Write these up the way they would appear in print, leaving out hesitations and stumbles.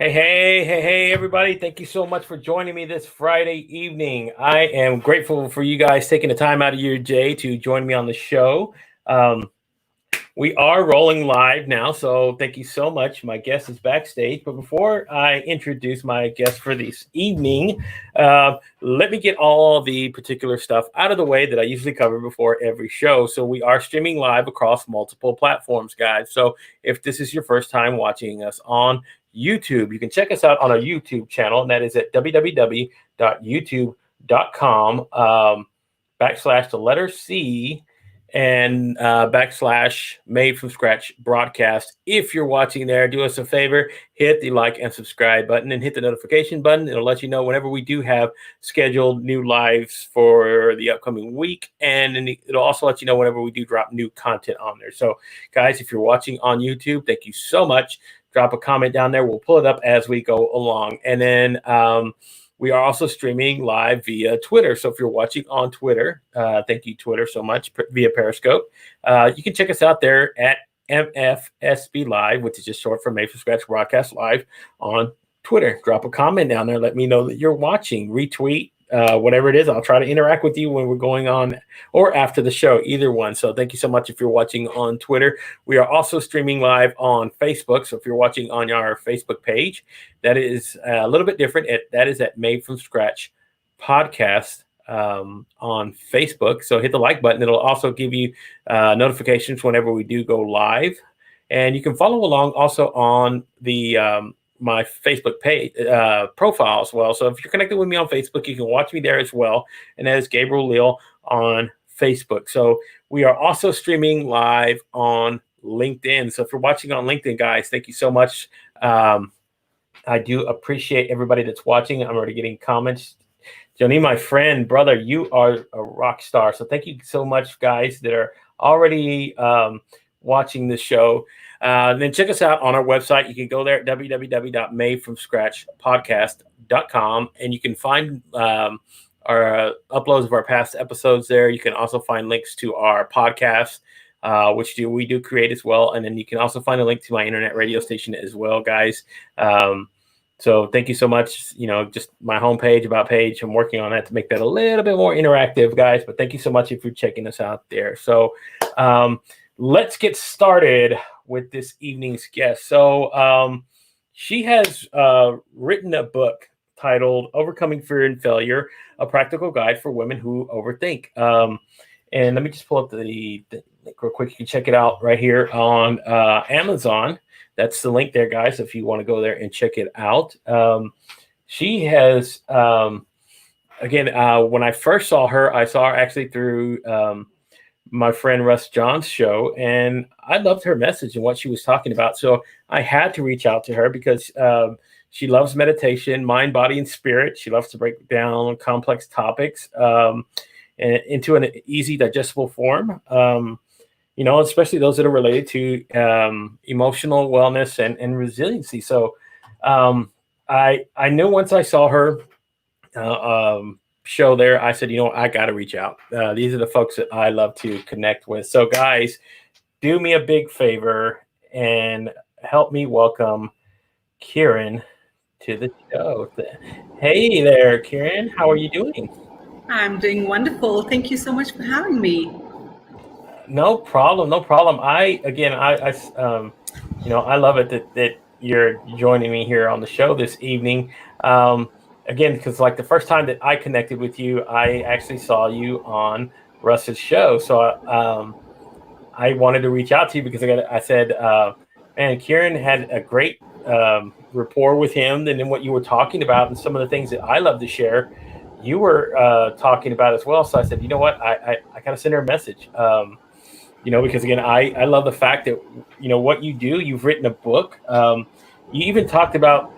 Hey, everybody. Thank you so much for joining me this Friday evening. I am grateful for you guys taking the time out of your day to join me on the show. We are rolling live now, so thank you so much. My guest is backstage, but before I introduce my guest for this evening, let me get all the particular stuff out of the way that I usually cover before every show. So we are streaming live across multiple platforms, guys. So if this is your first time watching us on YouTube, you can check us out on our YouTube channel, and that is at www.youtube.com backslash the letter C and backslash made from scratch broadcast. If you're watching there, do us a favor, hit the like and subscribe button and hit the notification button. It'll let you know whenever we do have scheduled new lives for the upcoming week, and it'll also let you know whenever we do drop new content on there. So guys, if you're watching on YouTube, thank you so much. Drop a comment down there. We'll pull it up as we go along. And then we are also streaming live via Twitter. So if you're watching on Twitter, thank you, Twitter, so much, via Periscope. You can check us out there at MFSB Live, which is just short for Made from Scratch Broadcast Live on Twitter. Drop a comment down there. Let me know that you're watching. Retweet, whatever it is. I'll try to interact with you when we're going on or after the show, either one. So thank you so much if you're watching on Twitter. We are also streaming live on Facebook. So if you're watching on our Facebook page, that is a little bit different. That is at Made from Scratch Podcast on Facebook. So hit the like button. It'll also give you notifications whenever we do go live. And you can follow along also on the my Facebook page profile as well. So if you're connected with me on Facebook, you can watch me there as well. And that is Gabriel Leal on Facebook. So we are also streaming live on LinkedIn. So if you're watching on LinkedIn, guys, thank you so much. I do appreciate everybody that's watching. I'm already getting comments. Johnny, my friend, brother, you are a rock star. So thank you so much, guys, that are already watching the show. Then check us out on our website. You can go there at www.madefromscratchpodcast.com, and you can find our uploads of our past episodes there. You can also find links to our podcast, which we do create as well. And then you can also find a link to my internet radio station as well, guys. So thank you so much. Just my homepage, about page. I'm working on that to make that a little bit more interactive, guys. But thank you so much if you're checking us out there. So let's get started with this evening's guest. So she has written a book titled Overcoming Fear and Failure, a practical guide for women who overthink. And let me just pull up the link real quick. You can check it out right here on Amazon. That's the link there, guys, if you want to go there and check it out. She has, again, when I first saw her actually through my friend Russ John's show, and I loved her message and what she was talking about. So I had to reach out to her because she loves meditation, mind, body, and spirit. She loves to break down complex topics into an easy, digestible form. Especially those that are related to emotional wellness and resiliency. So I knew once I saw her show there, I said, I got to reach out. These are the folks that I love to connect with. So guys, do me a big favor and help me welcome Kiran to the show. Hey there, Kiran. How are you doing? I'm doing wonderful. Thank you so much for having me. No problem. I love it that you're joining me here on the show this evening. Again, because like the first time that I connected with you, I actually saw you on Russ's show. So I wanted to reach out to you because I said, man, Kiran had a great rapport with him, and then what you were talking about and some of the things that I love to share, you were talking about as well. So I said, you know what, I got to send her a message. Because again, I love the fact that, what you do, you've written a book. You even talked about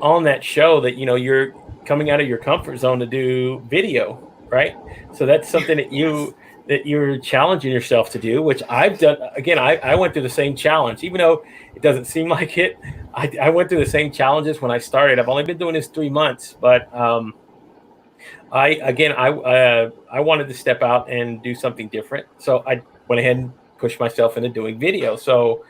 on that show that, you're coming out of your comfort zone to do video, right? So that's something that you're challenging yourself to do, which I've done. Again, I went through the same challenge, even though it doesn't seem like it. I went through the same challenges when I started. I've only been doing this 3 months, but I wanted to step out and do something different. So I went ahead and pushed myself into doing video. So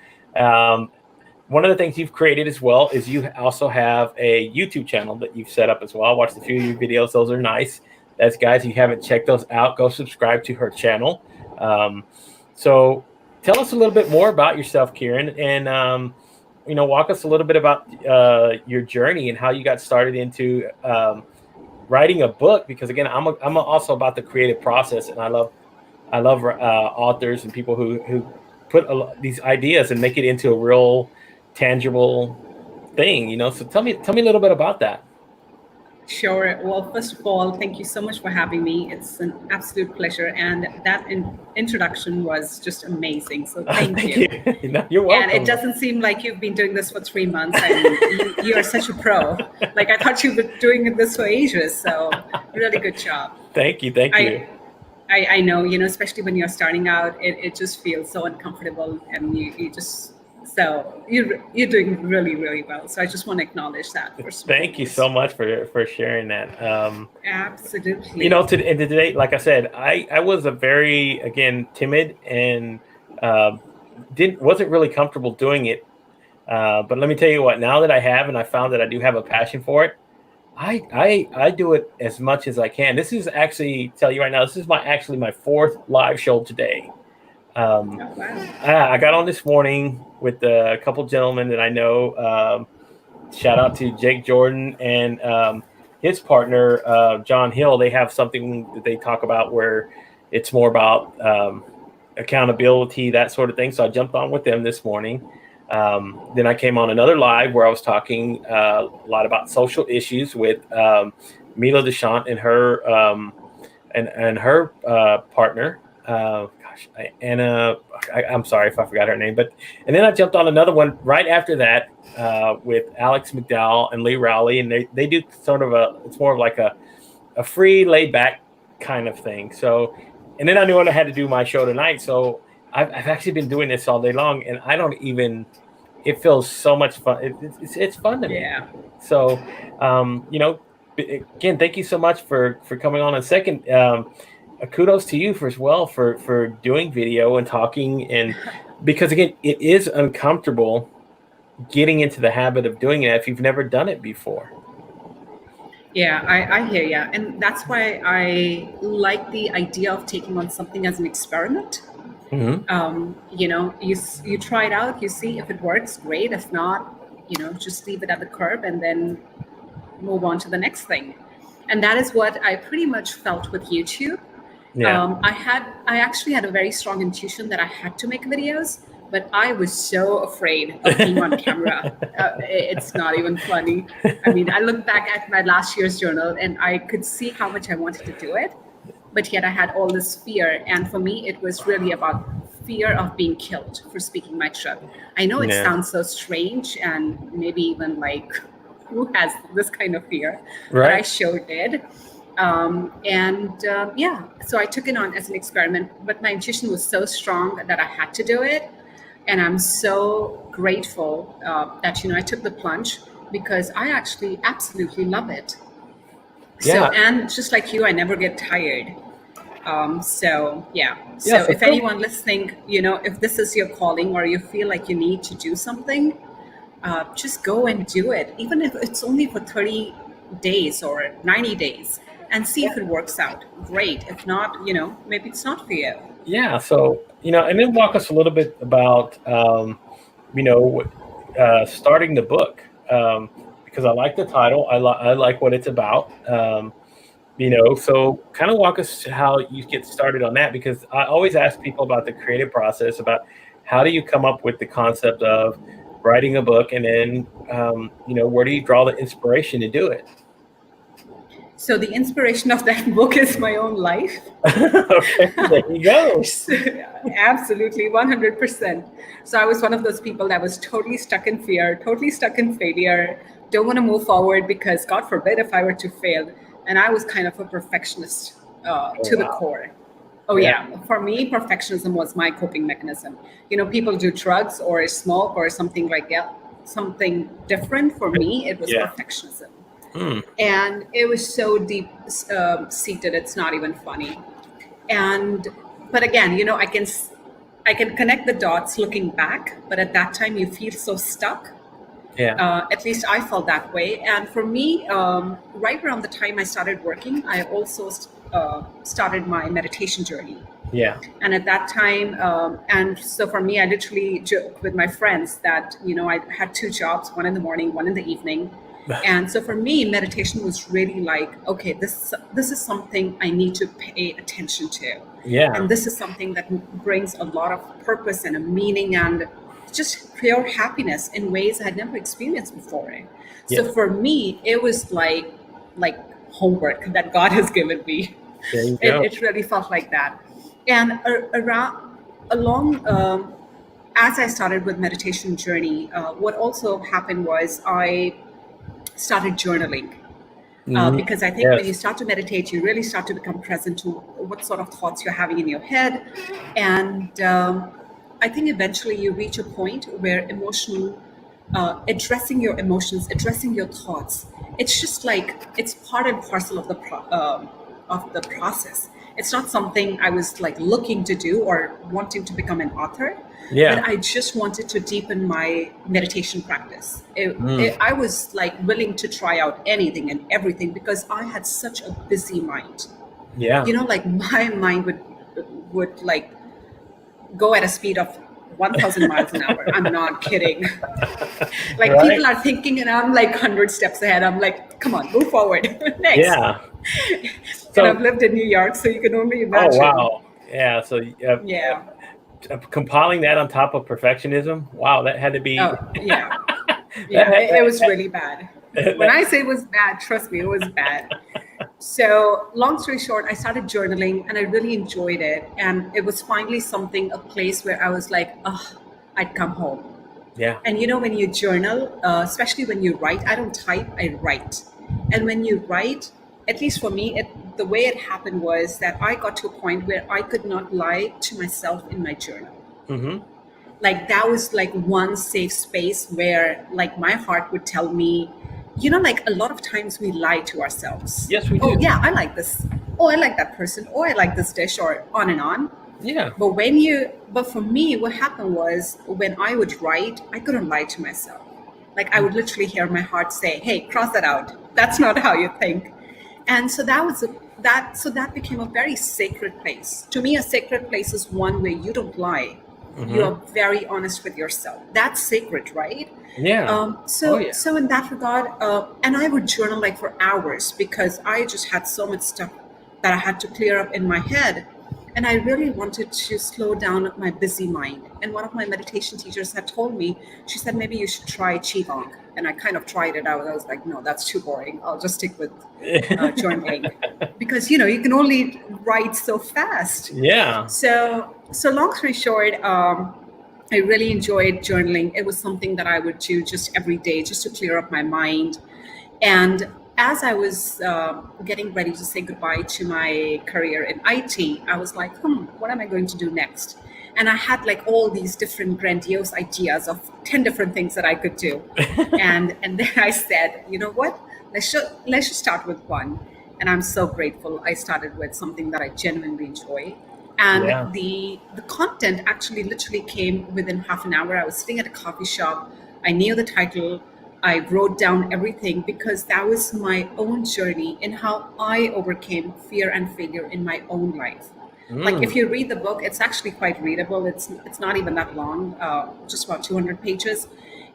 one of the things you've created as well is you also have a YouTube channel that you've set up as well. I watched a few of your videos; those are nice. That's guys, if you haven't checked those out, go subscribe to her channel. So tell us a little bit more about yourself, Kiran, and walk us a little bit about your journey and how you got started into writing a book. Because again, I'm also about the creative process, and I love authors and people who put these ideas and make it into a real tangible thing. So tell me a little bit about that. Sure. Well, first of all, thank you so much for having me. It's an absolute pleasure. And that introduction was just amazing. So thank you. No, you're welcome. And it doesn't seem like you've been doing this for 3 months. I mean, you are such a pro. Like, I thought you've been doing this for ages. So really good job. Thank you. I know, especially when you're starting out, it just feels so uncomfortable, and you just, so you're doing really, really well. So I just want to acknowledge that. Thank you so much for sharing that. Absolutely. Today, like I said, I was a very, again, timid and wasn't really comfortable doing it. But let me tell you what, now that I have, and I found that I do have a passion for it, I do it as much as I can. This is actually, tell you right now, this is actually my 4th live show today. Wow. I got on this morning with a couple gentlemen that I know. Shout out to Jake Jordan and his partner, John Hill. They have something that they talk about where it's more about accountability, that sort of thing. So I jumped on with them this morning. Then I came on another live where I was talking a lot about social issues with Mila Deschamps and her and her partner. Anna. I'm sorry if I forgot her name, and then I jumped on another one right after that with Alex McDowell and Lee Rowley, and they do sort of it's more of like a free, laid back kind of thing. So, and then I knew I had to do my show tonight, so I've actually been doing this all day long, and I don't even. It feels so much fun. It's fun to me. Yeah. So, again, thank you so much for coming on. And second, kudos to you for doing video and talking, and because again, it is uncomfortable getting into the habit of doing it if you've never done it before. Yeah, I hear you. And that's why I like the idea of taking on something as an experiment. Mm-hmm. You try it out, you see if it works, great. If not, just leave it at the curb and then move on to the next thing. And that is what I pretty much felt with YouTube. Yeah. I actually had a very strong intuition that I had to make videos, but I was so afraid of being on camera. It's not even funny. I mean, I look back at my last year's journal and I could see how much I wanted to do it, but yet I had all this fear. And for me, it was really about fear of being killed for speaking my truth. I know it sounds so strange and maybe even like, who has this kind of fear? Right. But I sure did. So I took it on as an experiment, but my intuition was so strong that I had to do it. And I'm so grateful that, I took the plunge, because I actually absolutely love it. Yeah. So, and just like you, I never get tired. So if anyone listening, if this is your calling or you feel like you need to do something, just go and do it. Even if it's only for 30 days or 90 days. And see if it works out. Great. If not, maybe it's not for you. Yeah. So, and then walk us a little bit about, starting the book, because I like the title. I like what it's about. So kind of walk us to how you get started on that, because I always ask people about the creative process, about how do you come up with the concept of writing a book, and then, where do you draw the inspiration to do it? So the inspiration of that book is my own life. Okay, there you go. Absolutely, 100%. So I was one of those people that was totally stuck in fear, totally stuck in failure, don't want to move forward because God forbid if I were to fail. And I was kind of a perfectionist to the core. Oh yeah. For me, perfectionism was my coping mechanism. People do drugs or smoke or something like that, something different. For me, it was perfectionism. And it was so deep seated, it's not even funny. But again, I can connect the dots looking back, but at that time you feel so stuck. Yeah. At least I felt that way. And for me, right around the time I started working, I also started my meditation journey. Yeah. And at that time, and so for me, I literally joke with my friends that, I had two jobs, one in the morning, one in the evening. And so for me, meditation was really like, okay, this is something I need to pay attention to. Yeah. And this is something that brings a lot of purpose and a meaning and just pure happiness in ways I had never experienced before. So Yes. for me, it was like homework that God has given me. There you go. It really felt like that. And along as I started with meditation journey, what also happened was I started journaling. Because I think when you Yes. start to meditate, you really start to become present to what sort of thoughts you're having in your head. And I think eventually you reach a point where addressing your emotions, addressing your thoughts, it's just like it's part and parcel of the process. It's not something I was like looking to do or wanting to become an author, Yeah. but I just wanted to deepen my meditation practice. Mm. I was like willing to try out anything and everything because I had such a busy mind. Yeah. Like my mind would like go at a speed of 1,000 miles an hour. I'm not kidding. Like Right? people are thinking and I'm like 100 steps ahead. I'm like, come on, move forward. Next. Yeah. And I've lived in New York, so you can only Oh imagine. wow. Yeah. So Yeah. compiling that on top of perfectionism. Wow, that had to be. Oh, yeah. Yeah, it was really bad. When I say it was bad, trust me, it was bad. So long story short, I started journaling and I really enjoyed it. And it was finally a place where I was like, oh, I'd come home. Yeah. And when you journal, especially when you write, I don't type, I write. And when you write, at least for me, the way it happened was that I got to a point where I could not lie to myself in my journal. Mm-hmm. Like that was like one safe space where like my heart would tell me, like a lot of times we lie to ourselves. Yes, we do. Oh yeah, I like this. Oh, I like that person. Oh, I like this dish, or on and on. Yeah. But for me, what happened was when I would write, I couldn't lie to myself. Like I would literally hear my heart say, hey, cross that out. That's not how you think. And so that became a very sacred place. To me, a sacred place is one where you don't lie. Mm-hmm. You are very honest with yourself. That's sacred, right? Yeah. So in that regard, and I would journal like for hours because I just had so much stuff that I had to clear up in my head. And I really wanted to slow down my busy mind. And one of my meditation teachers had told me, she said, maybe you should try Qigong. And I kind of tried it out. I was like, no, that's too boring. I'll just stick with journaling. Because, you can only write so fast. Yeah. So long story short, I really enjoyed journaling. It was something that I would do just every day, just to clear up my mind. And as I was getting ready to say goodbye to my career in IT, I was like, what am I going to do next? And I had like all these different grandiose ideas of 10 different things that I could do. and then I said, you know what? Let's just start with one. And I'm so grateful I started with something that I genuinely enjoy. And the content actually literally came within half an hour. I was sitting at a coffee shop. I knew the title. I wrote down everything because that was my own journey in how I overcame fear and failure in my own life. Like if you read the book, it's actually quite readable. It's not even that long, just about 200 pages.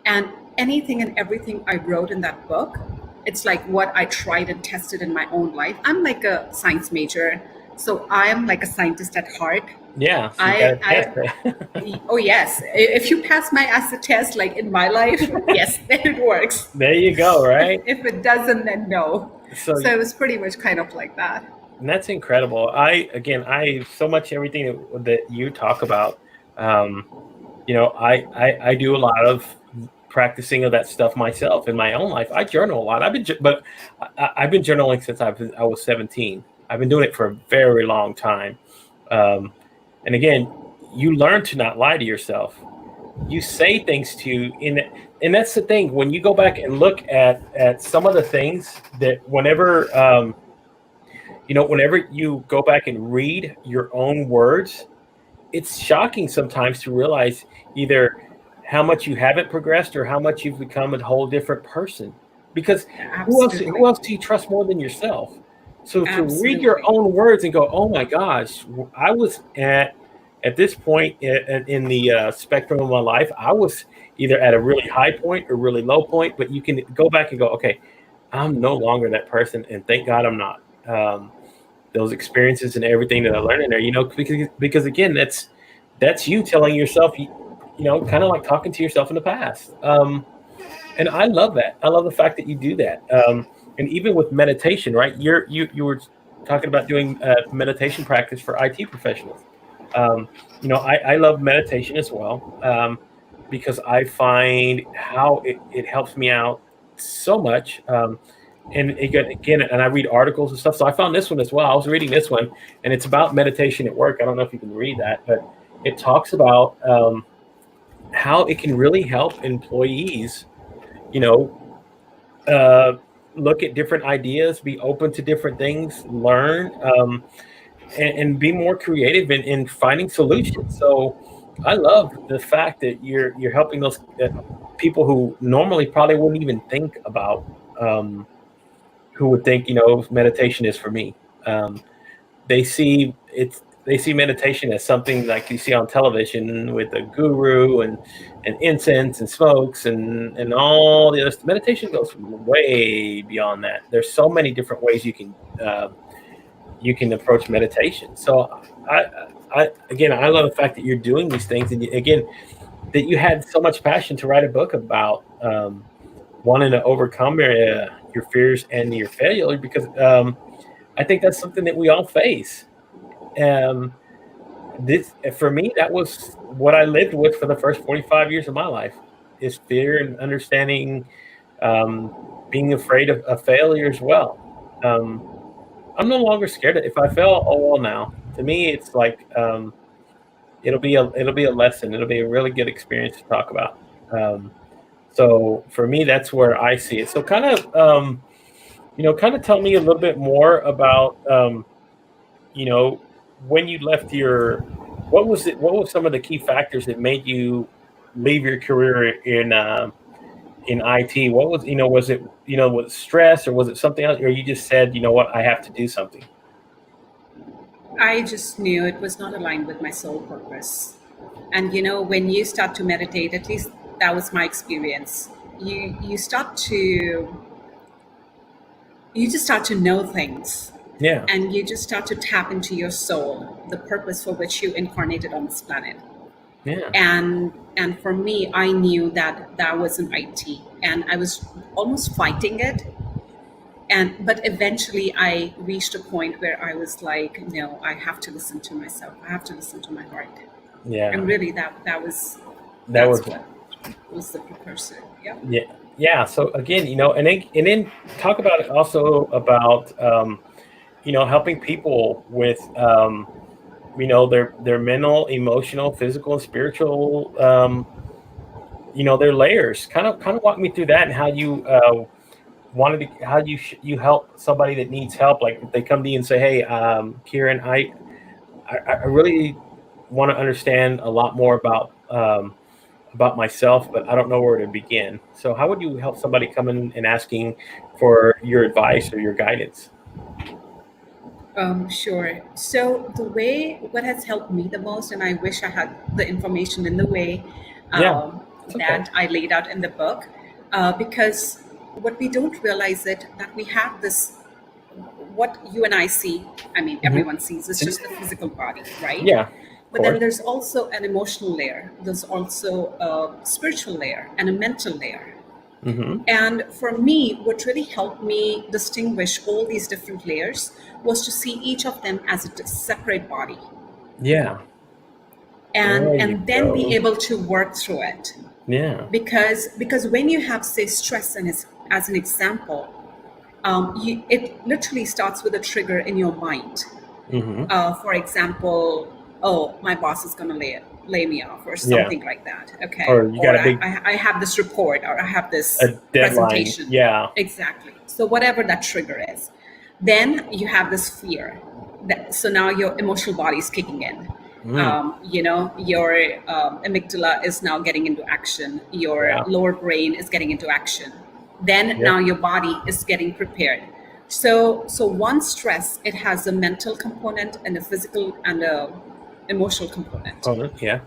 And anything and everything I wrote in that book, it's like what I tried and tested in my own life. I'm like a science major, so I am like a scientist at heart. Yeah. So oh yes, if you pass my acid test, like in my life, yes, then it works. There you go. Right. If it doesn't, then no. So it was pretty much kind of like that. And that's incredible. I so much everything that you talk about. I do a lot of practicing of that stuff myself in my own life. I journal a lot. I've been journaling since I was 17. I've been doing it for a very long time. And again, you learn to not lie to yourself. You say things and that's the thing. When you go back and look at some of the things that whenever you go back and read your own words, it's shocking sometimes to realize either how much you haven't progressed or how much you've become a whole different person. Because who Absolutely. else do you trust more than yourself? So to read your Absolutely. own words and go, "Oh my gosh, I was at this point in the spectrum of my life, I was either at a really high point or really low point." But you can go back and go, "Okay, I'm no longer that person, and thank God I'm not." Those experiences and everything that I learned in there, because again, that's you telling yourself, kind of like talking to yourself in the past. And I love that. I love the fact that you do that. And even with meditation, right? You were talking about doing meditation practice for IT professionals. I love meditation as well, because I find how it helps me out so much. And again, and I read articles and stuff. So I found this one as well. I was reading this one, and it's about meditation at work. I don't know if you can read that, but it talks about how it can really help employees, you know, uh, look at different ideas, be open to different things, learn, and be more creative in finding solutions. So I love the fact that you're helping those people who normally probably wouldn't even think about. Who would think, meditation is for me. They see meditation as something like you see on television with a guru and incense and smokes and all the other. Meditation goes way beyond that. There's so many different ways you can approach meditation. So I love the fact that you're doing these things, and again, that you had so much passion to write a book about wanting to overcome your fears and your failure, because I think that's something that we all face. Um, this for me, that was what I lived with for the first 45 years of my life, is fear and understanding, um, being afraid of failure as well. Um, I'm no longer scared. If I fail, oh well. Now, to me, it's like it'll be a lesson. It'll be a really good experience to talk about. Um, so for me, that's where I see it. So kind of tell me a little bit more about you know, when you left what was it? What was some of the key factors that made you leave your career in IT? What was was it was it stress, or was it something else, or you just said, what, I have to do something? I just knew it was not aligned with my soul purpose. And when you start to meditate, at least that was my experience. You start to you just start to know things, Yeah, and you just start to tap into your soul, the purpose for which you incarnated on this planet. yeah, And for me, I knew that that wasn't IT, and I was almost fighting it. But eventually I reached a point where I was like, no, I have to listen to myself. I have to listen to my heart. yeah. And really that was That that's was what was the precursor. Yeah. Yeah, yeah. So again, and then talk about it also about helping people with their mental, emotional, physical, and spiritual their layers. Kind of walk me through that, and how you how you help somebody that needs help. Like if they come to you and say, "Hey, Kiran, I really want to understand a lot more about myself, but I don't know where to begin." So how would you help somebody come in and asking for your advice or your guidance? Sure. So what has helped me the most, and I wish I had the information in the way Yeah, it's okay. that I laid out in the book, because what we don't realize it that we have this, what you and I see, I mean, Hmm. everyone sees, it's just the physical body, right? Yeah, of But then course. there's also an emotional layer, there's also a spiritual layer, and a mental layer. Hmm. And for me, what really helped me distinguish all these different layers was to see each of them as a separate body, Yeah, and there you and then be go. able to work through it. Yeah. Because when you have, say, stress as an example, it literally starts with a trigger in your mind. Hmm. For example, oh, my boss is going to lay me off, or Yeah. something like that. Okay. Or you got Or a big I have this report, or I have a this deadline. presentation. Yeah. Exactly. So whatever that trigger is, then you have this fear. So now your emotional body is kicking in. Mm. Your amygdala is now getting into action, your Yeah. lower brain is getting into action, then Yeah. now your body is getting prepared. So one stress, it has a mental component and a physical and a emotional component. Yeah.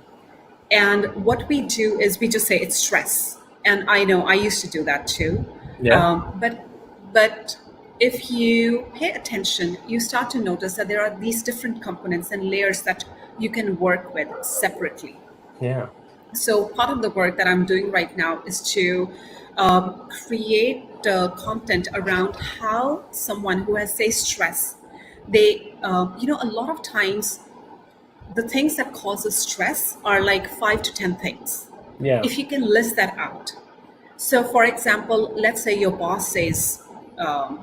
And what we do is we just say it's stress. And I know I used to do that too. Yeah. But if you pay attention, you start to notice that there are these different components and layers that you can work with separately. Yeah. So part of the work that I'm doing right now is to create content around how someone who has, say, stress, they, a lot of times the things that causes stress are like 5 to 10 things. Yeah. If you can list that out. So for example, let's say your boss says,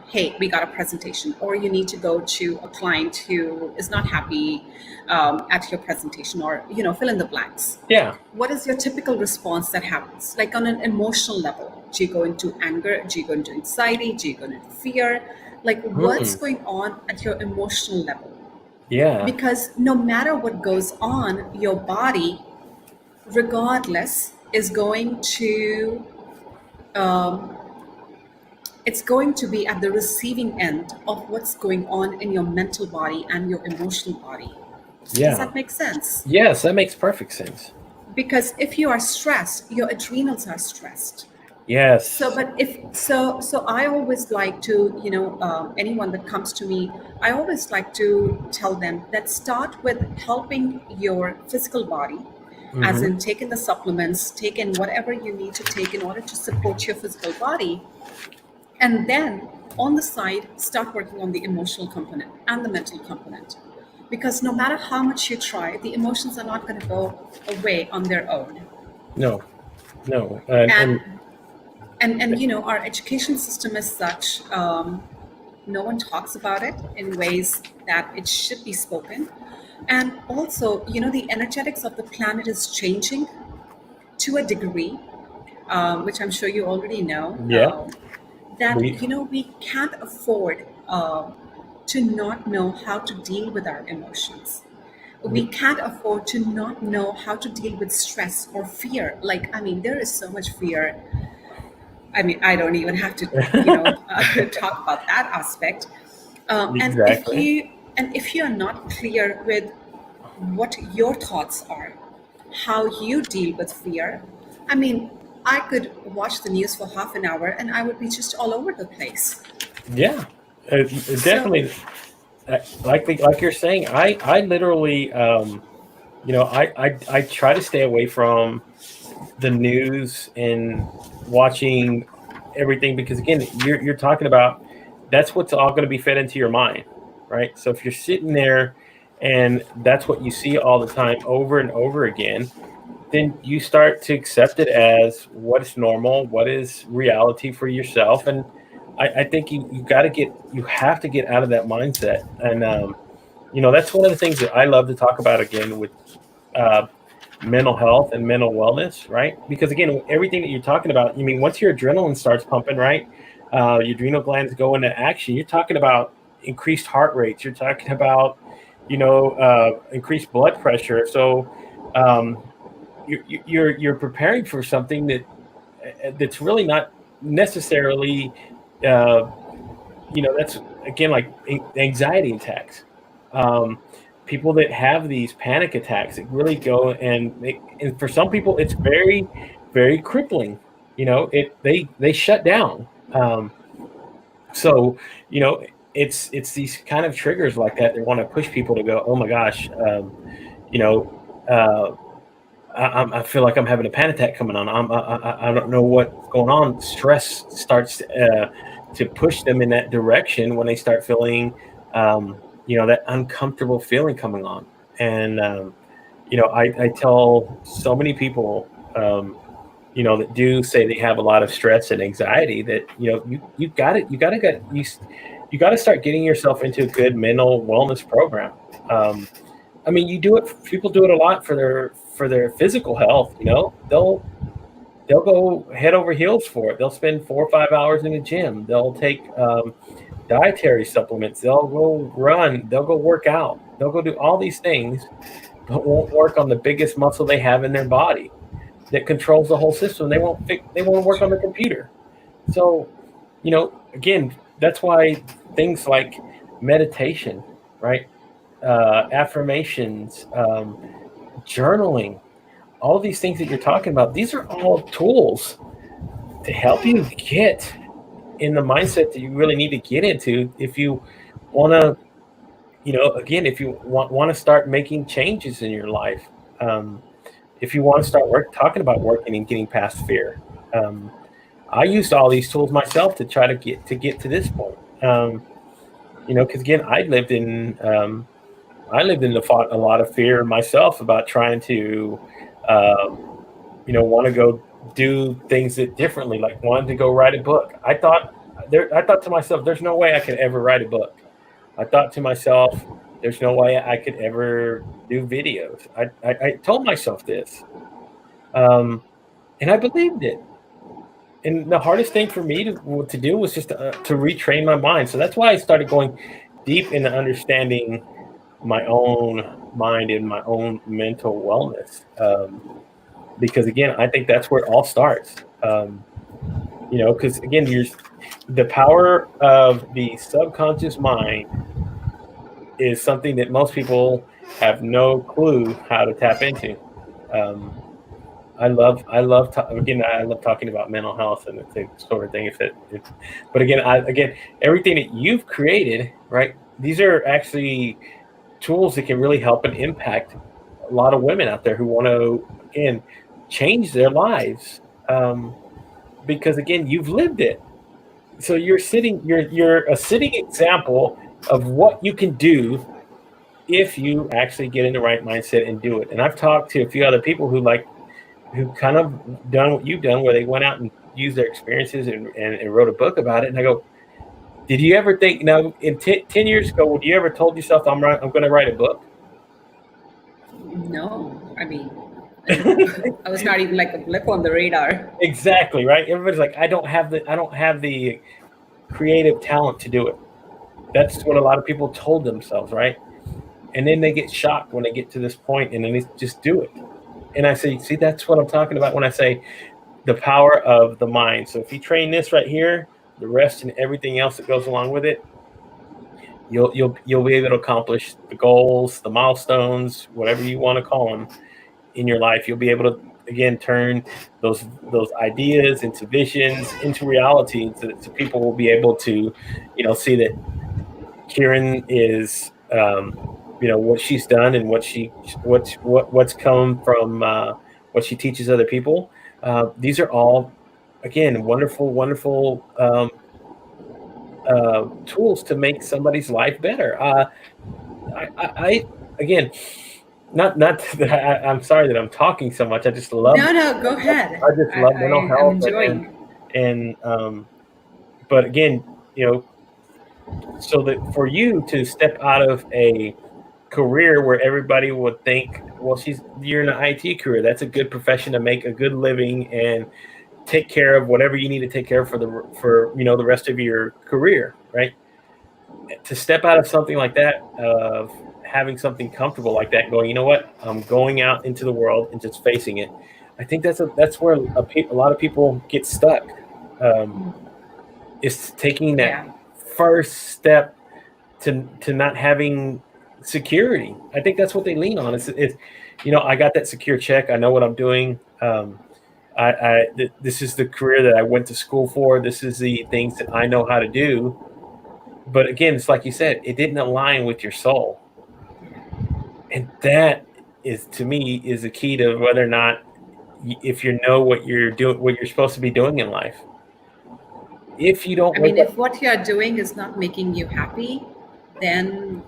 hey, we got a presentation, or you need to go to a client who is not happy at your presentation, or fill in the blanks. Yeah. What is your typical response that happens, like on an emotional level? Do you go into anger? Do you go into anxiety? Do you go into fear? Like, what's Mm. going on at your emotional level? Yeah. Because no matter what goes on, your body, regardless, is going to it's going to be at the receiving end of what's going on in your mental body and your emotional body. Does Yeah. that make sense? Yes, that makes perfect sense. Because if you are stressed, your adrenals are stressed. So, Yes. but if so, so I always like to, anyone that comes to me, I always like to tell them that start with helping your physical body, as Mm-hmm. in taking the supplements, taking whatever you need to take in order to support your physical body, and then on the side, start working on the emotional component and the mental component. Because no matter how much you try, the emotions are not going to go away on their own. No. No. And our education system is such, no one talks about it in ways that it should be spoken. And also, the energetics of the planet is changing to a degree, which I'm sure you already know, Yeah. that We. we can't afford to not know how to deal with our emotions. We can't afford to not know how to deal with stress or fear. Like, I mean, there is so much fear. I mean, I don't even have to, talk about that aspect. And if Exactly. you are not clear with what your thoughts are, how you deal with fear, I mean, I could watch the news for half an hour and I would be just all over the place. Yeah. So, Definitely. Like you're saying, I literally, I try to stay away from the news and watching everything, because again, you're talking about, that's what's all going to be fed into your mind, right? So if you're sitting there and that's what you see all the time over and over again, then you start to accept it as what is normal, what is reality for yourself. And I think you have to get out of that mindset. And that's one of the things that I love to talk about again with uh, mental health and mental wellness, right? Because again, everything that you're talking about, I mean, once your adrenaline starts pumping, right, your adrenal glands go into action. You're talking about increased heart rates. You're talking about, increased blood pressure. So um, you're preparing for something that's really not necessarily, uh, that's again like anxiety attacks. Um, People that have these panic attacks, it really go and for some people it's very, very crippling. They shut down. So you know it's these kind of triggers like that want to push people to go, oh my gosh, you know. Uh, I feel like I'm having a panic attack coming on. I don't know what's going on. Stress starts to push them in that direction when they start feeling, that uncomfortable feeling coming on. And, I tell so many people, that do say they have a lot of stress and anxiety that, you got to start getting yourself into a good mental wellness program. Um, I mean, you do it. People do it a lot for their physical health. They'll go head over heels for it. They'll spend 4 or 5 hours in the gym. They'll take dietary supplements. They'll go run. They'll go work out. They'll go do all these things but won't work on the biggest muscle they have in their body that controls the whole system. They won't work on the computer. So, again, that's why things like meditation, right? Affirmations, journaling, all these things that you're talking about, these are all tools to help you get in the mindset that you really need to get into if you want to, again, if you want to start making changes in your life, if you want to start talking about working and getting past fear. I used all these tools myself to try to get to this point. Because again, I lived in a lot of fear myself about trying to, want to go do things that differently, like wanting to go write a book. I thought to myself, there's no way I could ever write a book. I thought to myself, there's no way I could ever do videos. I told myself this, and I believed it. And the hardest thing for me to do was just to retrain my mind. So that's why I started going deep into understanding my own mind and my own mental wellness. Because again, I think that's where it all starts. Because again, the power of the subconscious mind is something that most people have no clue how to tap into. I love talking about mental health and the sort of thing. But again, everything that you've created, right? These are actually tools that can really help and impact a lot of women out there who want to, again, change their lives. Because again, you've lived it. So you're a sitting example of what you can do if you actually get in the right mindset and do it. And I've talked to a few other people who kind of done what you've done, where they went out and used their experiences and wrote a book about it. And I go, did you ever think, in 10 years ago, would you ever told yourself, I'm going to write a book? No, I mean, I was not even like a blip on the radar. Exactly, right? Everybody's like, I don't have the creative talent to do it. That's what a lot of people told themselves, right? And then they get shocked when they get to this point, and then they just do it. And I say, see, that's what I'm talking about when I say the power of the mind. So if you train this right here, the rest and everything else that goes along with it, you'll be able to accomplish the goals, the milestones, whatever you want to call them in your life. You'll be able to, again, turn those ideas into visions, into reality, so people will be able to, see that Kiran is, what she's done and what's come from what she teaches other people. These are all, again, wonderful tools to make somebody's life better. I again, not that I'm sorry that I'm talking so much. I just love. No, go ahead. I just love mental health. I'm enjoying. But again, so that for you to step out of a career where everybody would think, well, you're in an IT career. That's a good profession to make a good living and take care of whatever you need to take care of for the rest of your career, right? To step out of something like that, of having something comfortable like that, going, you know what, I'm going out into the world and just facing it. I think that's where a lot of people get stuck. Is taking that first step to not having security. I think that's what they lean on. It's I got that secure check. I know what I'm doing. This is the career that I went to school for. This is the things that I know how to do. But again, it's like you said, it didn't align with your soul. And that is, to me, is the key to whether or not, if you know what you're doing, what you're supposed to be doing in life. If you don't, if what you're doing is not making you happy, then,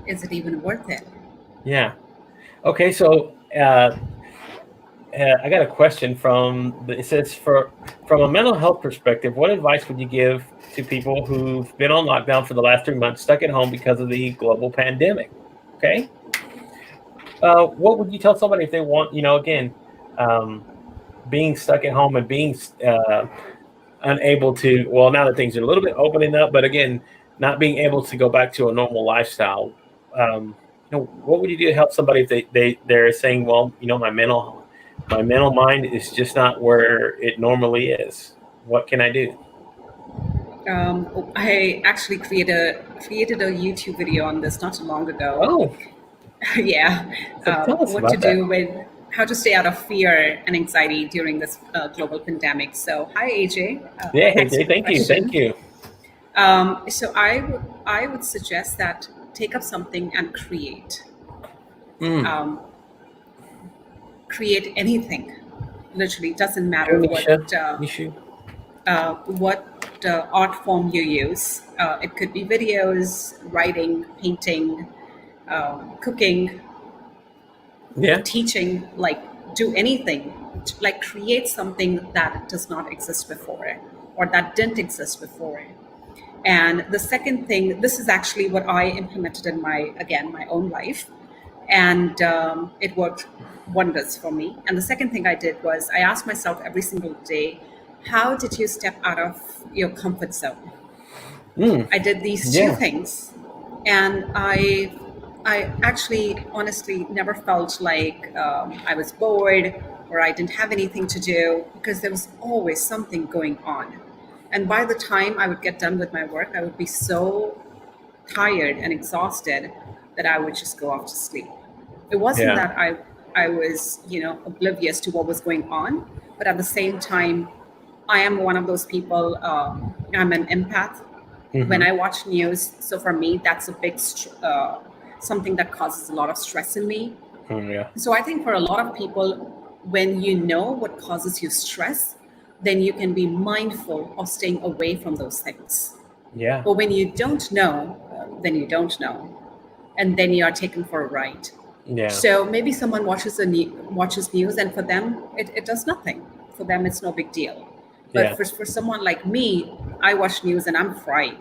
is it even worth it? Yeah. Okay. So, I got a question it says, from a mental health perspective, what advice would you give to people who've been on lockdown for the last 3 months, stuck at home because of the global pandemic? Okay. What would you tell somebody if they want, again, being stuck at home and being unable to, well, now that things are a little bit opening up, but again, not being able to go back to a normal lifestyle. what would you do to help somebody if they're saying, well, my mental mind is just not where it normally is. What can I do? I actually created a YouTube video on this not too long ago. Oh, Yeah, so tell us what to about that. do with how to stay out of fear and anxiety during this global pandemic. So, hi AJ, Yeah, hey, thanks for Jay, the thank you. Thank question. you. So I would suggest that take up something and create. Mm. Create anything. Literally, it doesn't matter Nisha, Nishu. what art form you use. It could be videos, writing, painting, cooking, Yeah, teaching. Like do anything. Like create something that does not exist before, or that didn't exist before. And the second thing, this is actually what I implemented in my own life, and it worked wonders for me. And the second thing I did was I asked myself every single day, how did you step out of your comfort zone? I did these two yeah, things, and I actually honestly never felt like I was bored or I didn't have anything to do, because there was always something going on. And by the time I would get done with my work, I would be so tired and exhausted that I would just go off to sleep. It wasn't yeah, that I was, oblivious to what was going on, but at the same time, I am one of those people. I'm an empath. When hmm I watch news, so for me, that's a big something that causes a lot of stress in me. yeah, So I think for a lot of people, when you know what causes you stress, then you can be mindful of staying away from those things. yeah, But when you don't know, then you don't know, and then you are taken for a ride. yeah, So maybe someone watches news, and for them it does nothing. For them, it's no big deal. But yeah, for someone like me, I watch news and I'm fried.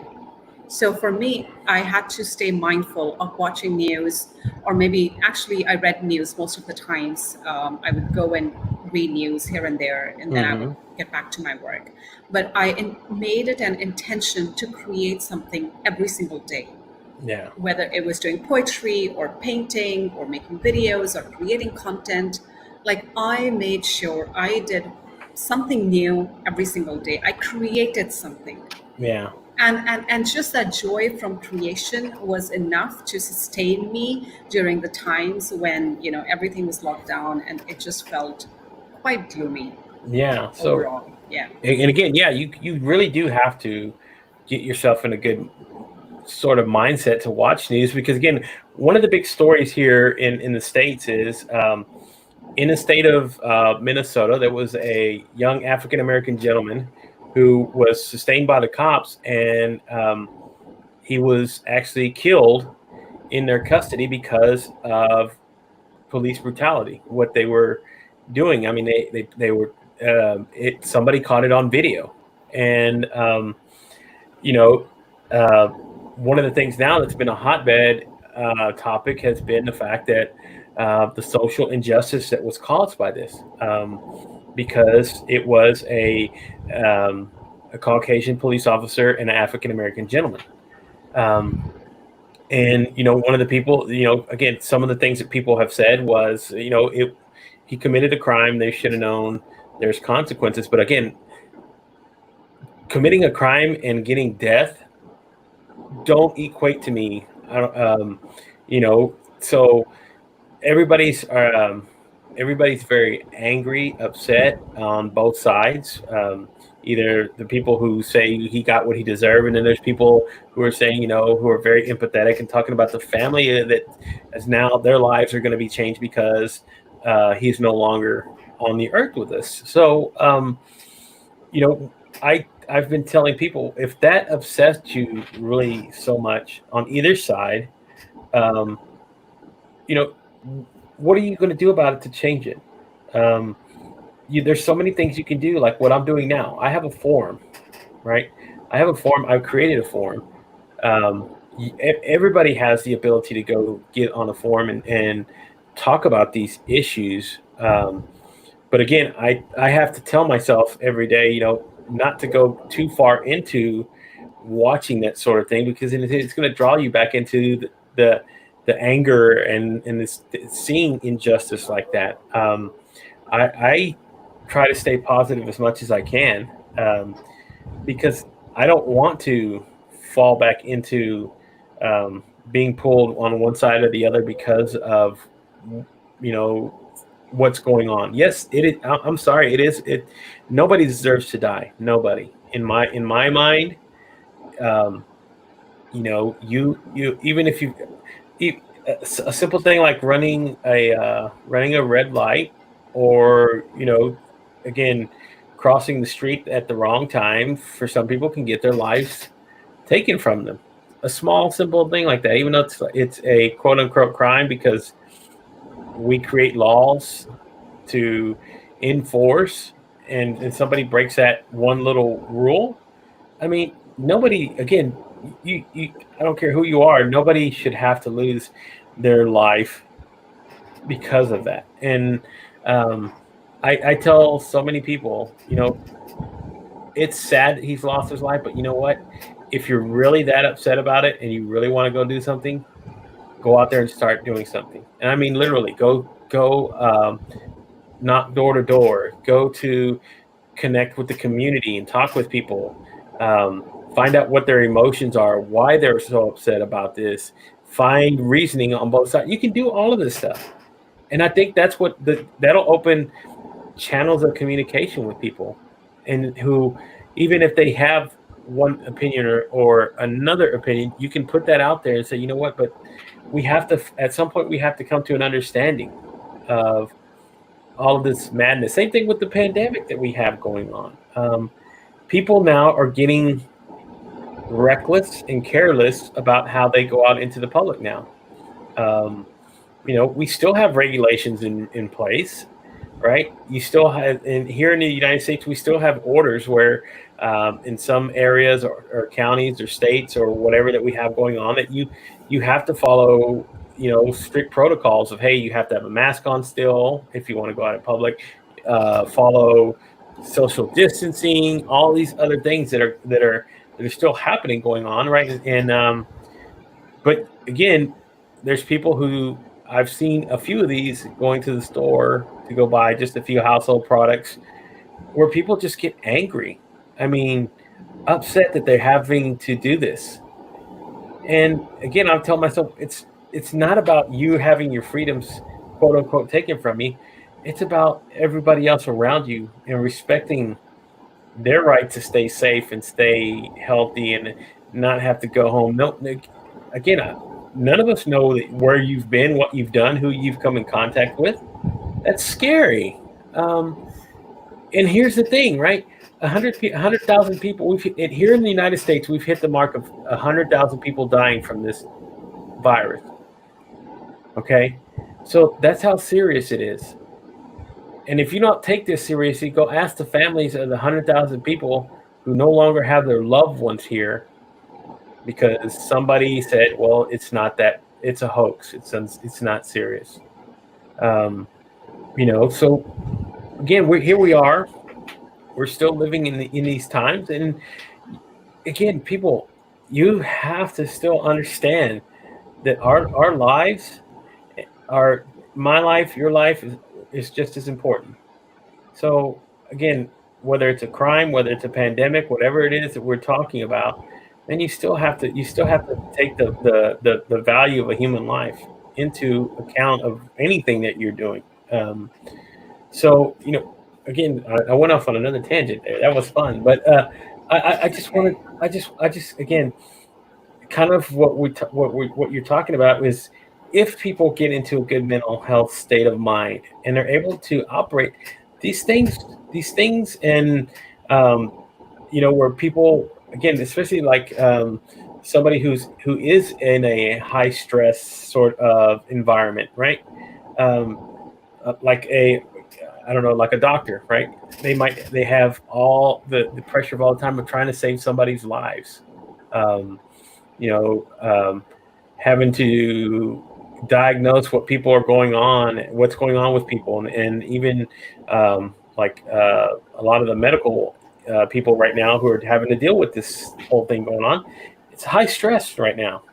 So for me, I had to stay mindful of watching news, or maybe actually I read news most of the times. I would go and read news here and there, and then I would hmm get back to my work. But made it an intention to create something every single day, yeah, whether it was doing poetry or painting or making videos or creating content. Like I made sure I did something new every single day. I created something, yeah. and just that joy from creation was enough to sustain me during the times when everything was locked down and it just felt quite gloomy Yeah. So, overall. Yeah. and again, yeah, you really do have to get yourself in a good sort of mindset to watch news, because again, one of the big stories here in the States is in the state of Minnesota, there was a young African American gentleman who was sustained by the cops, and he was actually killed in their custody because of police brutality. What they were doing, I mean, they were somebody caught it on video, and you know, uh, one of the things now that's been a hotbed topic has been the fact that the social injustice that was caused by this, because it was a Caucasian police officer and an African American gentleman. Um, and one of the people, again, some of the things that people have said was, he committed a crime. They should have known there's consequences. But again, committing a crime and getting death don't equate to me. I don't, so everybody's everybody's very angry, upset on both sides. Either the people who say he got what he deserved, and then there's people who are saying, who are very empathetic and talking about the family that as now their lives are going to be changed because he's no longer on the earth with us. So, I've been telling people, if that obsessed you really so much on either side, um, you know, what are you going to do about it to change it? Um, there's so many things you can do, like what I'm doing now. I have a forum, right? I have a forum. I've created a forum. Everybody has the ability to go get on a forum and talk about these issues. But again, I have to tell myself every day, not to go too far into watching that sort of thing, because it's going to draw you back into the anger and this seeing injustice like that. I try to stay positive as much as I can, because I don't want to fall back into being pulled on one side or the other because of, you know, what's going on. Yes, it is. I'm sorry. It is. It. Nobody deserves to die. Nobody. In my mind, um, you even if you e- a simple thing like running a red light, or again, crossing the street at the wrong time, for some people can get their lives taken from them. A small simple thing like that, even though it's a quote unquote crime, because we create laws to enforce, and somebody breaks that one little rule. I mean, nobody, again, I don't care who you are, nobody should have to lose their life because of that. And I tell so many people, it's sad that he's lost his life, but you know what? If you're really that upset about it and you really want to go do something, go out there and start doing something. And I mean, literally, go knock door to door, go to connect with the community and talk with people. Find out what their emotions are, why they're so upset about this. Find reasoning on both sides. You can do all of this stuff, and I think that's that'll open channels of communication with people, and who, even if they have one opinion or another opinion, you can put that out there and say, you know what, but we have to, at some point, we have to come to an understanding of all of this madness. Same thing with the pandemic that we have going on. People now are getting reckless and careless about how they go out into the public now. We still have regulations in place, right? You still have, and here in the United States, we still have orders where, in some areas or counties or states or whatever that we have going on, that you have to follow, strict protocols of, hey, you have to have a mask on still if you want to go out in public, follow social distancing, all these other things that are still happening, going on, right? And but again, there's people who, I've seen a few of these going to the store to go buy just a few household products, where people just get angry. I mean, upset that they're having to do this. And again, I'll tell myself, it's not about you having your freedoms, quote unquote, taken from you. It's about everybody else around you and respecting their right to stay safe and stay healthy and not have to go home. No, again, none of us know where you've been, what you've done, who you've come in contact with. That's scary. And here's the thing, right? 100,000 people. Here in the United States, we've hit the mark of 100,000 people dying from this virus. Okay, so that's how serious it is. And if you don't take this seriously, go ask the families of the 100,000 people who no longer have their loved ones here because somebody said, "Well, it's not that. It's a hoax. It's not serious." So again, we are. We're still living in these times, and again, people, you have to still understand that our lives, my life, your life is just as important. So again, whether it's a crime, whether it's a pandemic, whatever it is that we're talking about, then you still have to take the value of a human life into account of anything that you're doing. So again, I went off on another tangent there. That was fun, but I just wanted, I just again, kind of what you're talking about is, if people get into a good mental health state of mind and they're able to operate these things, and where people, again, especially like somebody who is in a high stress sort of environment, right? Like I don't know, like a doctor, right? They have all the pressure of all the time of trying to save somebody's lives. Um, Having to diagnose what's going on with people, and even a lot of the medical people right now who are having to deal with this whole thing going on. It's high stress right now.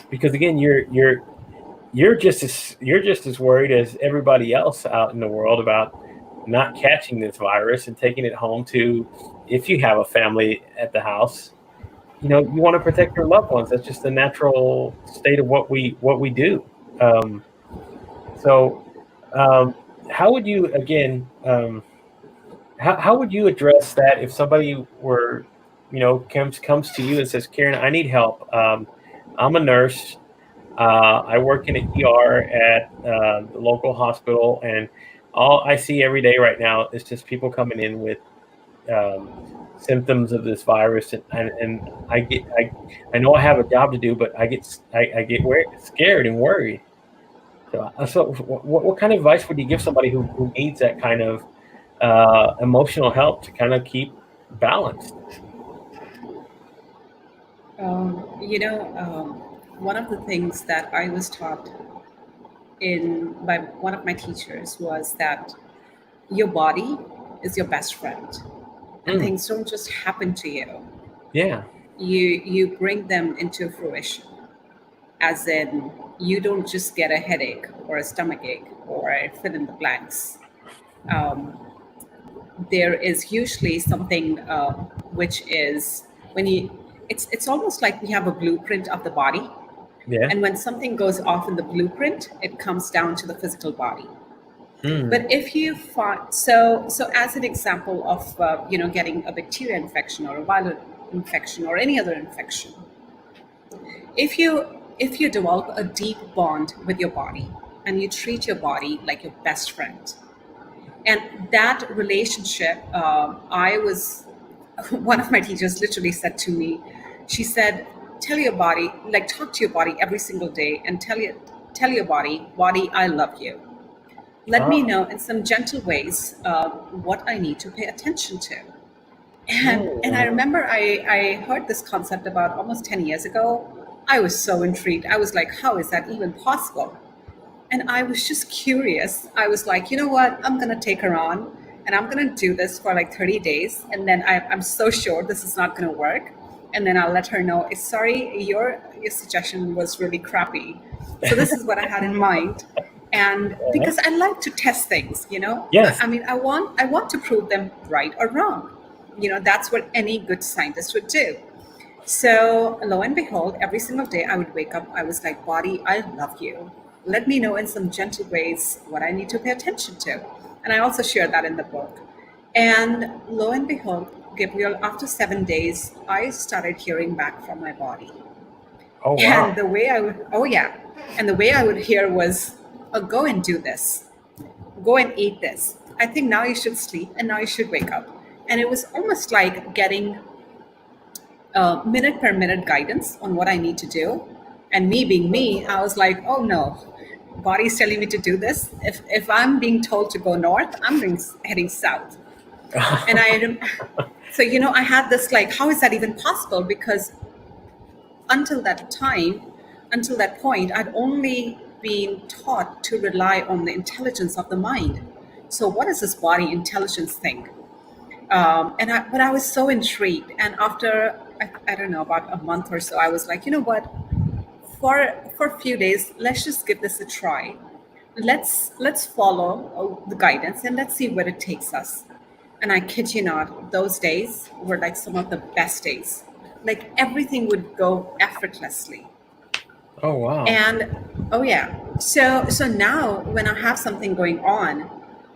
because again, you're just as worried as everybody else out in the world about not catching this virus and taking it home to, if you have a family at the house, you want to protect your loved ones. That's just the natural state of what we do. Um, so, um, how would you again? How would you address that if somebody were, comes to you and says, "Karen, I need help. I'm a nurse. I work in an ER at the local hospital, and all I see every day right now is just people coming in with um, symptoms of this virus, and I know I have a job to do, but I get scared and worried. So what kind of advice would you give somebody who needs that kind of emotional help to kind of keep balanced? One of the things that I was taught in by one of my teachers was that your body is your best friend, and Mm, things don't just happen to you. yeah. You bring them into fruition, as in you don't just get a headache or a stomach ache or a fill in the blanks. Um, there is usually something which is when you it's almost like we have a blueprint of the body, Yeah. and when something goes off in the blueprint, it comes down to the physical body. Mm, But if you find, so as an example of getting a bacteria infection or a viral infection or any other infection, if you develop a deep bond with your body and you treat your body like your best friend, and that relationship, I was one of my teachers literally said to me, she said, tell your body, like talk to your body every single day and tell your body, I love you. Let me ah, know in some gentle ways what I need to pay attention to. And I mm, remember I heard this concept about almost 10 years ago. I was so intrigued. I was like, how is that even possible? And I was just curious. I was like, you know what? I'm going to take her on and I'm going to do this for like 30 days. And then I'm so sure this is not going to work. And then I'll let her know, sorry, your suggestion was really crappy. So this is what I had in mind. And uh-huh. because I like to test things, Yes. I mean, I want to prove them right or wrong. That's what any good scientist would do. So lo and behold, every single day I would wake up, I was like, body, I love you. Let me know in some gentle ways what I need to pay attention to. And I also share that in the book. And lo and behold, Gabriel, after 7 days, I started hearing back from my body. Oh wow. And the way I would, oh yeah, and the way I would hear was, go and do this, go and eat this. I think now you should sleep and now you should wake up. And it was almost like getting minute per minute guidance on what I need to do. And me being me, I was like, oh no, body's telling me to do this. If I'm being told to go north, heading south. And so I had this like, how is that even possible? Because until that time, until that point, I'd only been taught to rely on the intelligence of the mind. So what is this body intelligence thing? But I was so intrigued. And after I don't know, about a month or so, I was like, you know what? For a few days, let's just give this a try. Let's follow the guidance and let's see where it takes us. And I kid you not, those days were like some of the best days. Like everything would go effortlessly. Oh wow. And oh yeah, so now when I have something going on,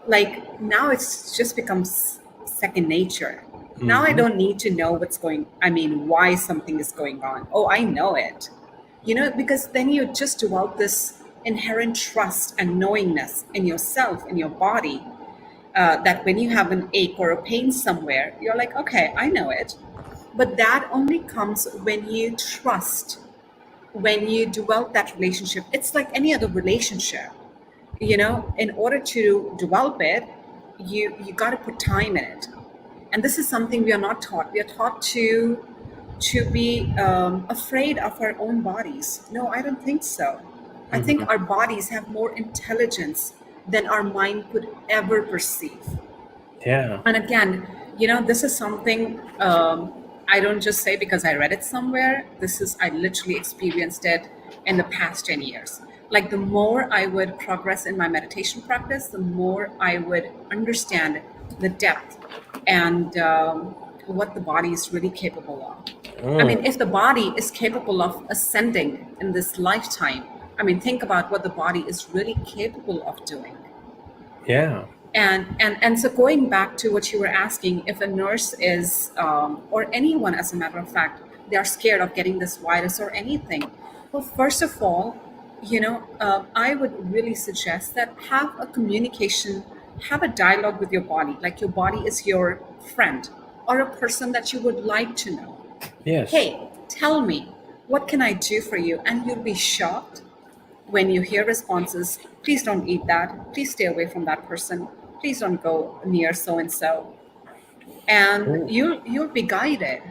like now it's just becomes second nature. Now I Hmm. don't need to know why something is going on. Oh, I know it. Because then you just develop this inherent trust and knowingness in yourself, in your body, that when you have an ache or a pain somewhere, you're like, okay, I know it. But that only comes when you trust, when you develop that relationship. It's like any other relationship. In order to develop it, you got to put time in it. And this is something we are not taught. We are taught to be afraid of our own bodies. No, I don't think so. I think Hmm. our bodies have more intelligence than our mind could ever perceive. Yeah. And again, this is something I don't just say because I read it somewhere. I literally experienced it in the past 10 years. Like the more I would progress in my meditation practice, the more I would understand the depth and what the body is really capable of. I mean, if the body is capable of ascending in this lifetime, I mean, think about what the body is really capable of doing. Yeah. And so going back to what you were asking, if a nurse is or anyone, as a matter of fact, they are scared of getting this virus or anything, well, first of all, I would really suggest that have a communication, have a dialogue with your body, like your body is your friend or a person that you would like to know. Yes. Hey, tell me, what can I do for you? And you'll be shocked when you hear responses. Please don't eat that. Please stay away from that person. Please don't go near so and so. And you'll be guided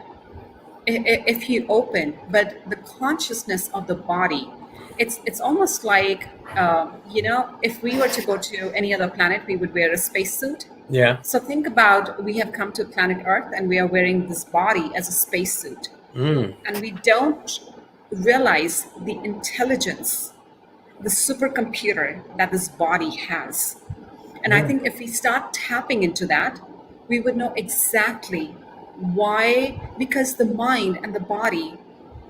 if you open. But the consciousness of the body, it's almost like if we were to go to any other planet, we would wear a spacesuit. Yeah. So think about, we have come to planet Earth and we are wearing this body as a spacesuit. And we don't realize the intelligence, the supercomputer that this body has. And I think if we start tapping into that, we would know exactly why, because the mind and the body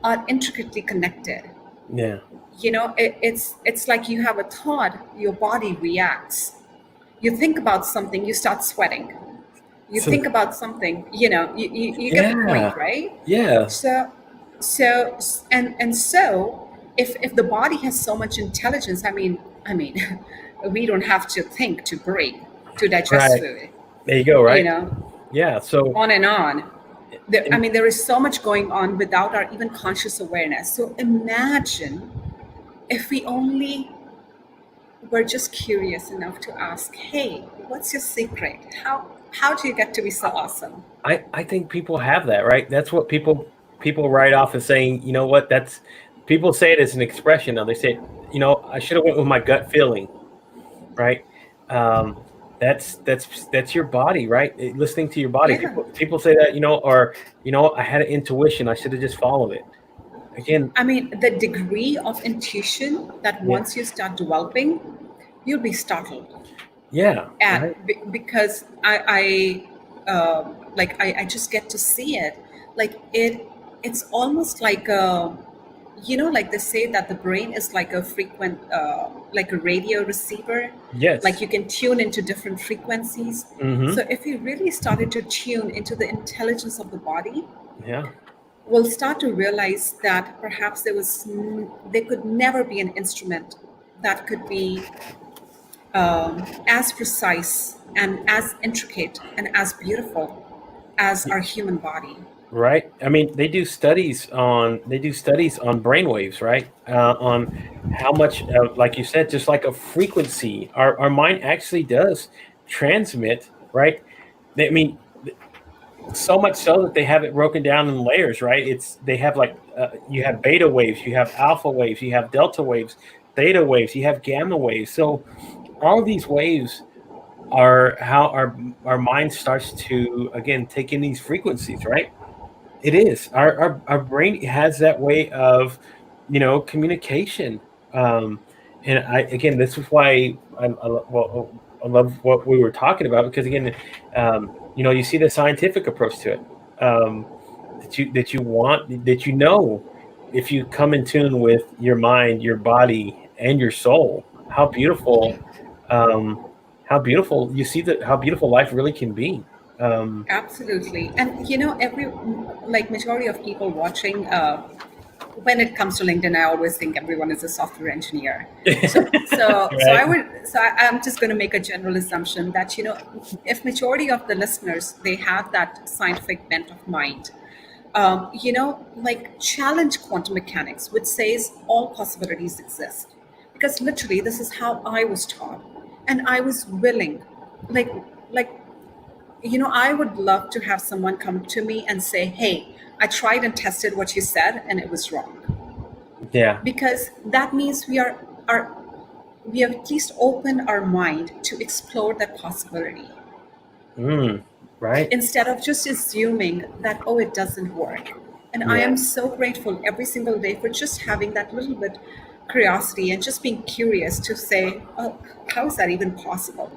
are intricately connected. Yeah. It's like you have a thought, your body reacts. You think about something, you start sweating. You think about something, you get the point, right? Yeah. So if the body has so much intelligence, I mean, we don't have to think to breathe, to digest food. There you go, right? Yeah. So on and on. There is so much going on without our even conscious awareness. So imagine if we only were just curious enough to ask, hey, what's your secret? How do you get to be so awesome? I think people have that, right? That's what people write off as saying, you know what, that's, people say it as an expression. Now they say, I should have went with my gut feeling, right? That's your body, right? Listening to your body. Yeah. People say that, or I had an intuition, I should have just followed it. Again, the degree of intuition that once you start developing, you'll be startled. Yeah. Because I just get to see it. Like it's almost like like they say that the brain is like a frequent, like a radio receiver. Yes. Like you can tune into different frequencies. So if you really started to tune into the intelligence of the body, we'll start to realize that perhaps there could never be an instrument that could be as precise and as intricate and as beautiful as our human body. Right. They do studies on brainwaves, right? On how much, like you said, just like a frequency, our mind actually does transmit, right? So much so that they have it broken down in layers, right? They have you have beta waves, you have alpha waves, you have delta waves, theta waves, you have gamma waves. So all of these waves are how our mind starts to, again, take in these frequencies, right? It is. Our brain has that way of, communication. And this is why I love what we were talking about, because again, you see the scientific approach to it, that if you come in tune with your mind, your body, and your soul, how beautiful you see how beautiful life really can be. Absolutely. And majority of people watching, when it comes to LinkedIn, I always think everyone is a software engineer. I'm just going to make a general assumption that, if majority of the listeners, they have that scientific bent of mind, challenge quantum mechanics, which says all possibilities exist. Because literally, this is how I was taught. And I was willing, I would love to have someone come to me and say, hey, I tried and tested what you said and it was wrong. Yeah. Because that means we have at least opened our mind to explore that possibility. Right. Instead of just assuming that, it doesn't work. And I am so grateful every single day for just having that little bit curiosity and just being curious to say, oh, how is that even possible?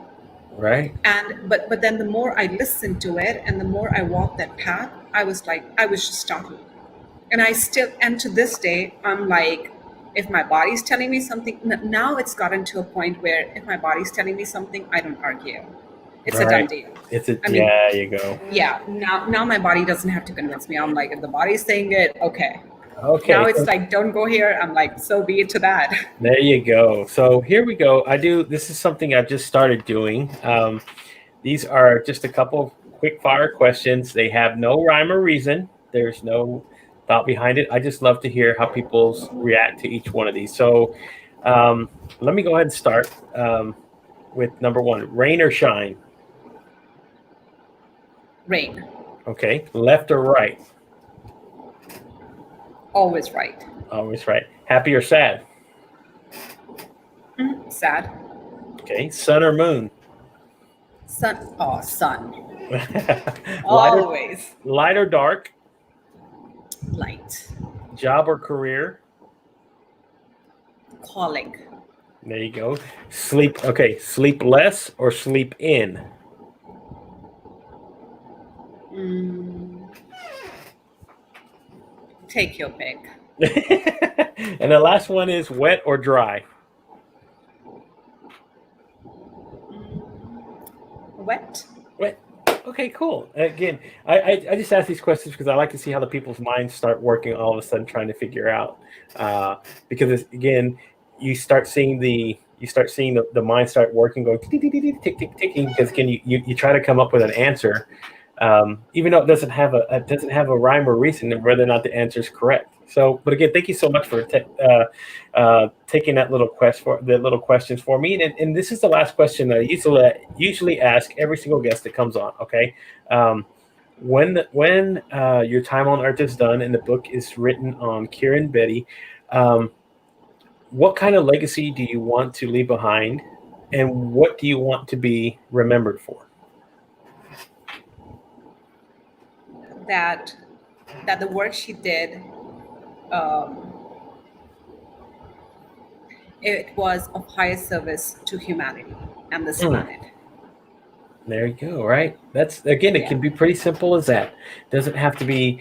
Right. And but then the more I listened to it and the more I walked that path, I was just startled. And I still, and to this day, I'm like, if my body's telling me something, now it's gotten to a point where if my body's telling me something, I don't argue. It's a done Right. deal. It's a I mean, yeah, you go. yeah, now my body doesn't have to convince me. I'm like, if the body's saying it, okay. Okay. Now it's like, don't go here. I'm like, so be it to that. There you go. So here we go. This is something I've just started doing. These are just a couple quick fire questions. They have no rhyme or reason. There's no thought behind it. I just love to hear how people react to each one of these. So let me go ahead and start with number one, rain or shine? Rain. Okay. Left or right? Always right. Always right. Happy or sad? Sad. Okay. Sun or moon? Sun. Oh, sun. Always. Light or dark? Light. Job or career? Calling. There you go. Sleep. Okay. Sleep less or sleep in? Take your pick. And the last one is wet or dry? Wet. Wet. Okay, cool. Again, I just ask these questions because I like to see how the people's minds start working all of a sudden, trying to figure out. Because again, you start seeing the mind start working, going tick tick tick tick tick ticking. Because again, you try to come up with an answer, even though it doesn't have a rhyme or reason of whether or not the answer is correct. So, but again, thank you so much for taking that little questions for me. And this is the last question that I usually ask every single guest that comes on. Okay, when your time on Earth is done and the book is written on Kiran Bedi, what kind of legacy do you want to leave behind, and what do you want to be remembered for? That the work she did, it was of highest service to humanity and this planet. There you go. Right. That's again. It can be pretty simple as that. Doesn't have to be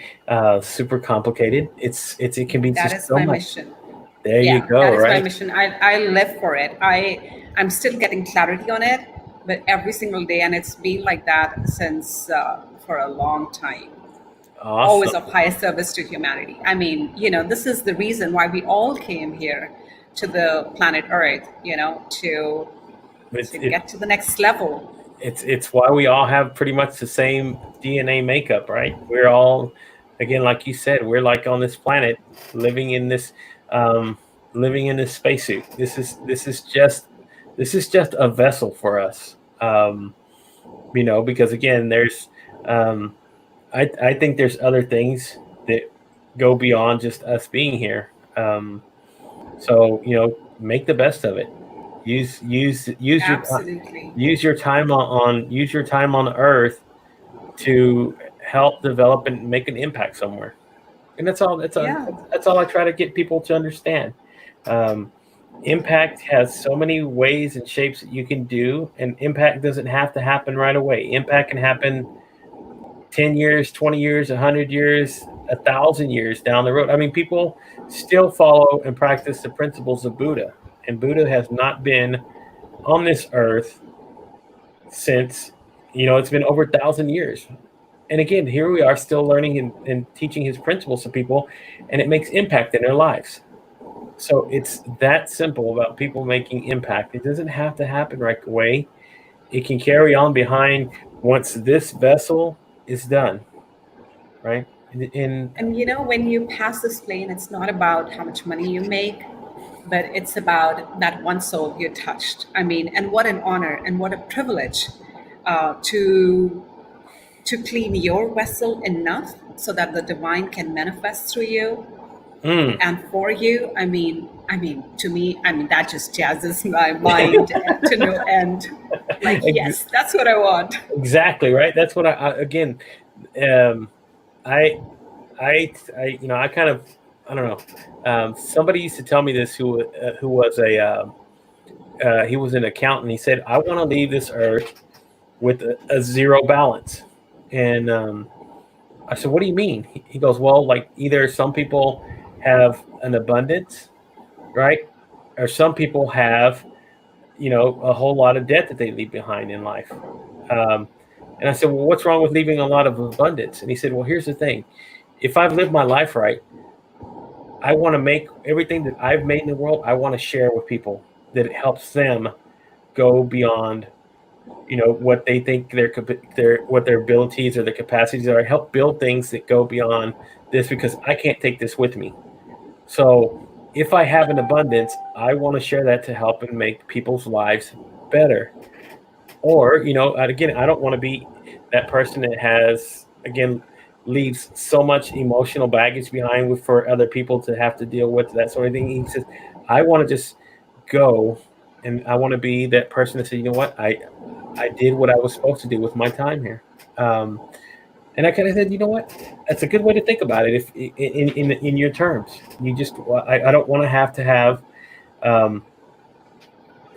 super complicated. It can be That just is so my much. mission. There you go. That is right. my mission. I live for it. I'm still getting clarity on it, but every single day, and it's been like that since for a long time. Awesome. Always of highest service to humanity. I mean, this is the reason why we all came here to the planet Earth, to get to the next level. It's why we all have pretty much the same DNA makeup, right? We're all, again, like you said, we're like on this planet, living in this spacesuit. This is just a vessel for us, because again, there's, I think there's other things that go beyond just us being here. So make the best of it. Use your time on Earth to help develop and make an impact somewhere. And that's all I try to get people to understand. Impact has so many ways and shapes that you can do, and impact doesn't have to happen right away. Impact can happen 10 years, 20 years, 100 years, 1,000 years down the road. I mean, people still follow and practice the principles of Buddha, and Buddha has not been on this earth since, it's been over 1,000 years. And again, here we are still learning and teaching his principles to people, and it makes impact in their lives. So it's that simple about people making impact. It doesn't have to happen right away. It can carry on behind once this vessel is done, right? And when you pass this plane, it's not about how much money you make, but it's about that one soul you touched. I mean, and what an honor and what a privilege to clean your vessel enough so that the divine can manifest through you and for you. I mean, to me, that just jazzes my mind to no end. Like, yes, that's what I want. Exactly, right? That's what I I kind of, I don't know. Somebody used to tell me this who was he was an accountant. He said, I want to leave this earth with a zero balance. And I said, what do you mean? He goes, well, like either some people have an abundance, right? Or some people have, a whole lot of debt that they leave behind in life. Um, and I said, well, what's wrong with leaving a lot of abundance? And he said, well, here's the thing. If I've lived my life right, I want to make everything that I've made in the world, I want to share with people that it helps them go beyond, what they think what their abilities or their capacities are. Help build things that go beyond this because I can't take this with me. So if I have an abundance, I want to share that to help and make people's lives better. Or, again, I don't want to be that person that has, again, leaves so much emotional baggage behind for other people to have to deal with, that sort of thing. He says, I want to just go and I want to be that person that says, you know what, I did what I was supposed to do with my time here. And I kind of said, you know what, that's a good way to think about it. If in your terms, you just, I don't want to have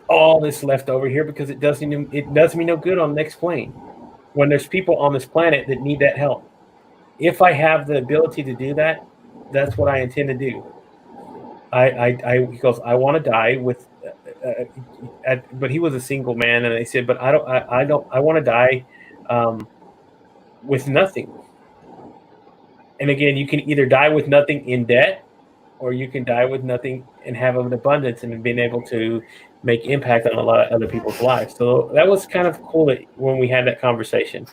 all this left over here because it does me no good on the next plane when there's people on this planet that need that help. If I have the ability to do that, that's what I intend to do. He goes, I want to die with, but he was a single man, and I said, but I want to die with nothing. And again, you can either die with nothing in debt, or you can die with nothing and have an abundance and being able to make impact on a lot of other people's lives. So that was kind of cool when we had that conversation,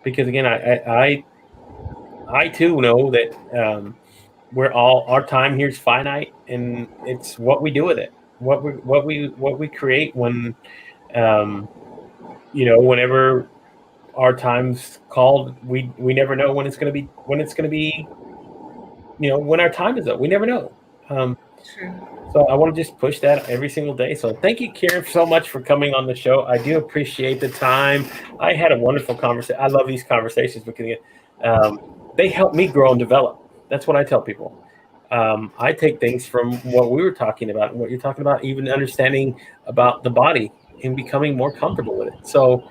because again, I too know that our time here is finite, and it's what we do with it, what we create when, whenever our time's called, we never know when it's going to be, when our time is up. We never know. True. So I want to just push that every single day. So thank you, Kiran, so much for coming on the show. I do appreciate the time. I had a wonderful conversation. I love these conversations because they help me grow and develop. That's what I tell people. I take things from what we were talking about and what you're talking about, even understanding about the body and becoming more comfortable with it. So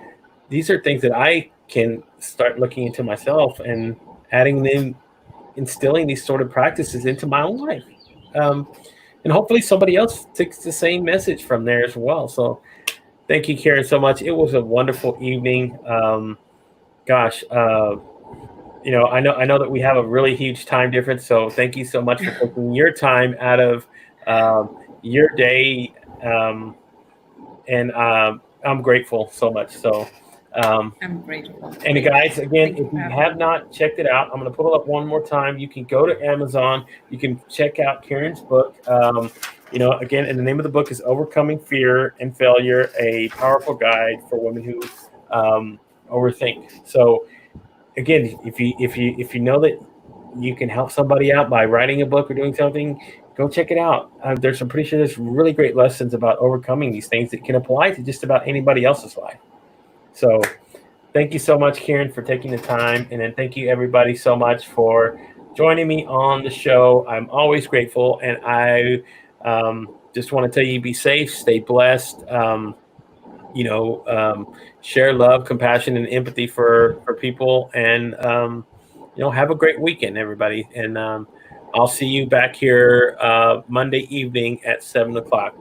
these are things that I can start looking into myself and adding them, instilling these sort of practices into my own life. And hopefully somebody else takes the same message from there as well. So thank you, Kiran, so much. It was a wonderful evening. I know that we have a really huge time difference. So thank you so much for taking your time out of your day. And I'm grateful so much. So I'm grateful. And guys, again, if you have not checked it out, I'm going to pull it up one more time. You can go to Amazon. You can check out Kiran's book. Again, and the name of the book is Overcoming Fear and Failure: A Powerful Guide for Women Who Overthink. So, again, if you know that you can help somebody out by writing a book or doing something, go check it out. I'm pretty sure there's really great lessons about overcoming these things that can apply to just about anybody else's life. So thank you so much, Kiran, for taking the time. And then thank you, everybody, so much for joining me on the show. I'm always grateful. And I just want to tell you, be safe, stay blessed, share love, compassion, and empathy for people. And, have a great weekend, everybody. And I'll see you back here Monday evening at 7 o'clock.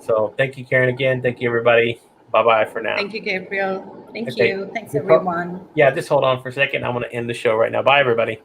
So thank you, Kiran, again. Thank you, everybody. Bye-bye for now. Thank you, Gabriel. Thank you. Thanks, everyone. Yeah, just hold on for a second. I'm going to end the show right now. Bye, everybody.